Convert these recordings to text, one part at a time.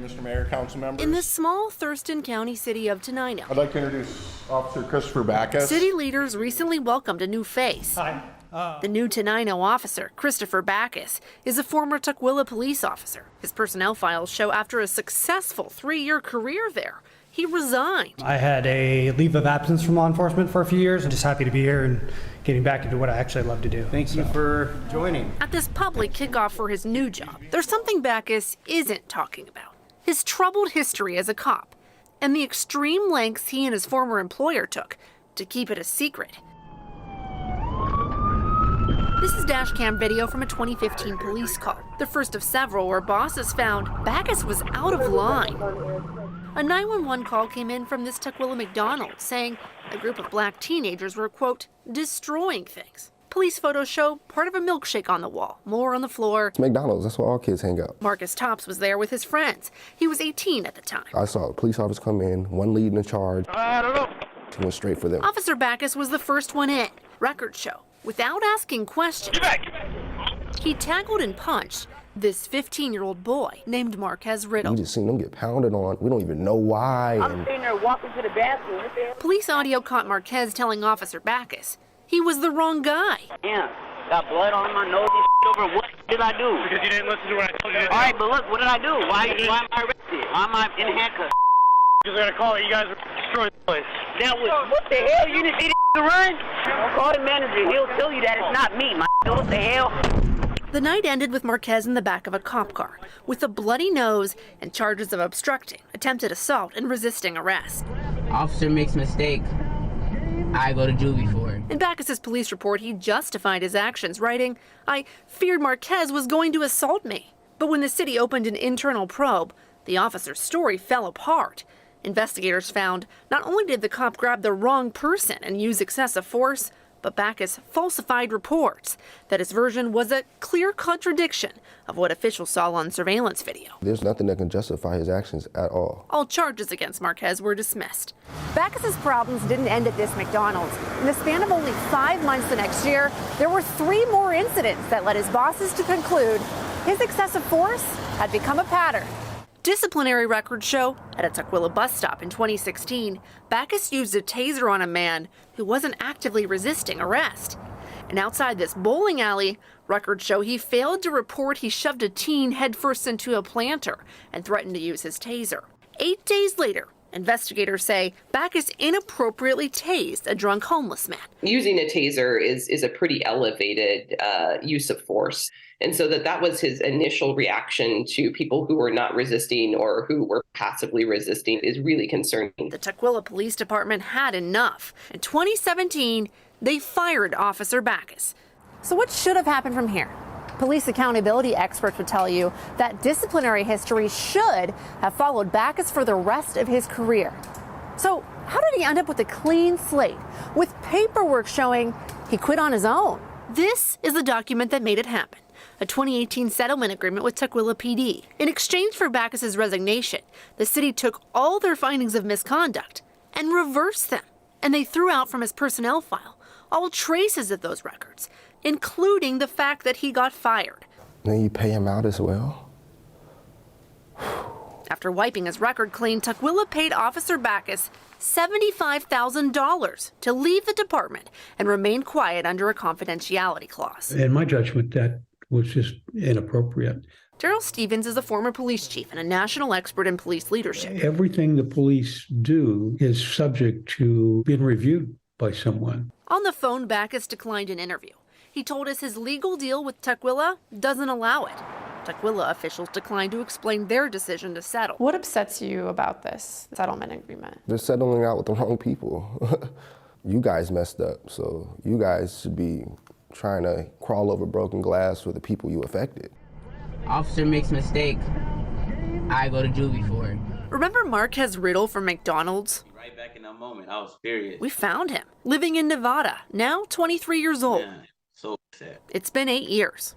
Mr. Mayor, council members. In the small Thurston County city of Tenino, I'd like to introduce Officer Christopher Backus. city leaders recently welcomed a new face. Hi. The new Tenino officer, Christopher Backus, is a former Tukwila police officer. His personnel files show after a successful 3-year career there, he resigned. I had a leave of absence from law enforcement for a few years. I'm just happy to be here and getting back into what I actually love to do. Thank you for joining. At this public kickoff for his new job, there's something Backus isn't talking about. His troubled history as a cop and the extreme lengths he and his former employer took to keep it a secret. This is dashcam video from a 2015 police call, the first of several where bosses found Backus was out of line. A 911 call came in from this Tukwila McDonald's saying a group of black teenagers were, quote, destroying things. Police photos show part of a milkshake on the wall, more on the floor. It's McDonald's, that's where all kids hang out. Marcus Tops was there with his friends. He was 18 at the time. I saw a police officer come in, one leading the charge. I don't know. He went straight for them. Officer Backus was the first one in. Records show, without asking questions, he tackled and punched this 15-year-old boy named Marquez Riddle. We just seen them get pounded on. We don't even know why. I'm sitting there walking to the bathroom. Police audio caught Marquez telling Officer Backus he was the wrong guy. Damn, got blood on my nose and shit over. What did I do? Because you didn't listen to what I told you to do. All right, but look, what did I do? Why am I arrested? Why am I in handcuffs? Because they're going to call it. You guys are destroying the place. That was, what the hell? You didn't see the run? Call the manager. He'll tell you that it's not me, my. What the hell? The night ended with Marquez in the back of a cop car with a bloody nose and charges of obstructing, attempted assault, and resisting arrest. Officer makes mistake. I go to juvie for it. In Backus's police report, he justified his actions, writing, "I feared Marquez was going to assault me." But when the city opened an internal probe, the officer's story fell apart. Investigators found not only did the cop grab the wrong person and use excessive force, but Backus falsified reports that his version was a clear contradiction of what officials saw on surveillance video. There's nothing that can justify his actions at all. All charges against Marquez were dismissed. Backus's problems didn't end at this McDonald's. In the span of only 5 months the next year, there were 3 more incidents that led his bosses to conclude his excessive force had become a pattern. Disciplinary records show at a Tukwila bus stop in 2016, Backus used a taser on a man who wasn't actively resisting arrest. And outside this bowling alley, records show he failed to report he shoved a teen headfirst into a planter and threatened to use his taser. 8 days later, investigators say Backus inappropriately tased a drunk homeless man. Using a taser is a pretty elevated use of force. And so that was his initial reaction to people who were not resisting or who were passively resisting is really concerning. The Tukwila Police Department had enough. In 2017, they fired Officer Backus. So what should have happened from here? Police accountability experts would tell you that disciplinary history should have followed Backus for the rest of his career. So how did he end up with a clean slate, with paperwork showing he quit on his own? This is the document that made it happen. A 2018 settlement agreement with Tukwila PD. In exchange for Backus's resignation, the city took all their findings of misconduct and reversed them. And they threw out from his personnel file all traces of those records, including the fact that he got fired. Then you pay him out as well? After wiping his record clean, Tukwila paid Officer Backus $75,000 to leave the department and remain quiet under a confidentiality clause. In my judgment, that was just inappropriate. Daryl Stevens is a former police chief and a national expert in police leadership. Everything the police do is subject to being reviewed by someone. On the phone, Backus declined an interview. He told us his legal deal with Tukwila doesn't allow it. Tukwila officials declined to explain their decision to settle. What upsets you about this settlement agreement? They're settling out with the wrong people. You guys messed up, so you guys should be trying to crawl over broken glass for the people you affected. Officer makes mistake. I go to juvie for it. Remember Marquez Riddle from McDonald's? Right back in that moment, I was furious. We found him, living in Nevada, now 23 years old. Yeah, so sad. It's been 8 years.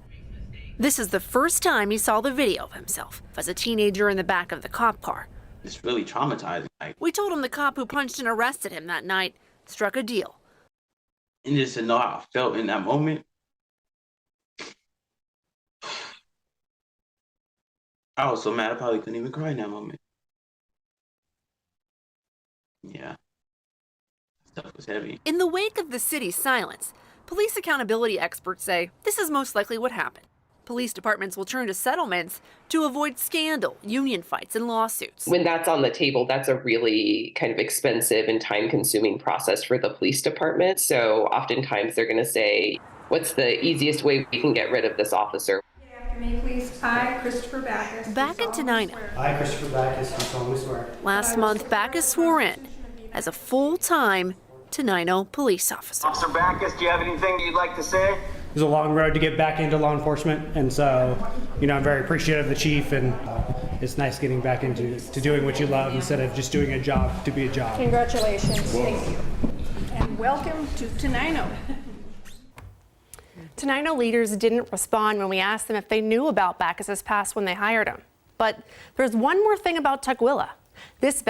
This is the first time he saw the video of himself as a teenager in the back of the cop car. It's really traumatizing. We told him the cop who punched and arrested him that night struck a deal. And just to know how I felt in that moment, I was so mad I probably couldn't even cry in that moment. Yeah. Stuff was heavy. In the wake of the city's silence, police accountability experts say this is most likely what happened. Police departments will turn to settlements to avoid scandal, union fights, and lawsuits. When that's on the table, that's a really kind of expensive and time-consuming process for the police department. So oftentimes they're going to say, what's the easiest way we can get rid of this officer? After me, please. I, Christopher Backus. Back in Tenino. I, Christopher Backus, do solemnly swear. Last month, Backus swore in as a full-time Tenino police officer. Officer Backus, do you have anything you'd like to say? It was a long road to get back into law enforcement, and so, I'm very appreciative of the chief, and it's nice getting back into doing what you love instead of just doing a job to be a job. Congratulations. Thank you. And welcome to Tenino. Tenino leaders didn't respond when we asked them if they knew about Backus's past when they hired him. But there's one more thing about Tukwila. This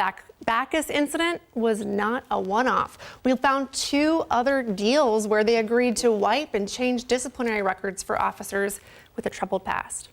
Backus incident was not a one-off. We found 2 other deals where they agreed to wipe and change disciplinary records for officers with a troubled past.